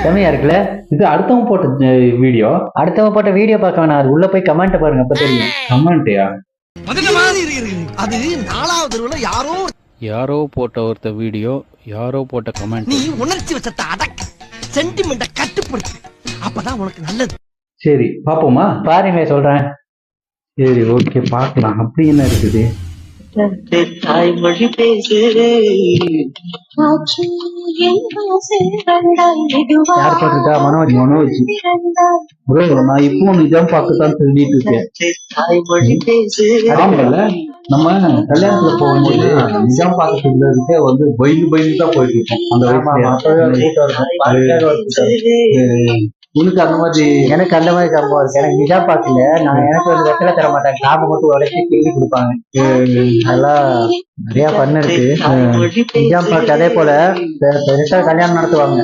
செமையா இருக்குல்ல? இது அடுத்தவங்க போட்ட வீடியோ. அடுத்தவங்க போட்ட வீடியோ பார்க்க வேணாம், அது உள்ள போய் கமெண்ட் பாருங்க, அப்ப தெரியும். கமெண்ட்யா? அது 4வது தெருவுல யாரோ போட்ட ஒருத்த வீடியோ, யாரோ போட்ட கமெண்ட். நீ உணர்ச்சி வச்சத அடக்கு, சென்டிமெண்ட கட்டுப்படுத்து, அப்பதான் உனக்கு நல்லது. சரி பாப்போமா? பாருங்க சொல்றேன். சரி ஓகே பார்க்கலாம். அப்படி என்ன இருக்குது? தாய்மொழி பேசு. யார் போட்டிருக்கா? மனோஜ். மனோஜ் ப்ரோ, நான் இப்போ நிஜம் பார்க்கத்தான் சொல்லிட்டு இருக்கேன். ஆமாம்ல, நம்ம கல்யாணத்துல போகும்போது நிஜம் பார்க்கறதுக்கே வந்து பயந்து தான் போயிட்டு இருக்கோம் அந்த வயசுல. உனக்கு அந்த மாதிரி? எனக்கு அந்த மாதிரி சம்பவம் இருக்கு. எனக்கு நிஜா பார்க்கல, எனக்கு வந்து வெத்தலை தர மாட்டாங்க, காப்பை மட்டும் உடைச்சி கிள்ளி கொடுப்பாங்க. அதெல்லாம் நிறைய பண்ண இருக்கு. நிஜாம் பார்க்க அதே போல பெருசா கல்யாணம் நடத்துவாங்க.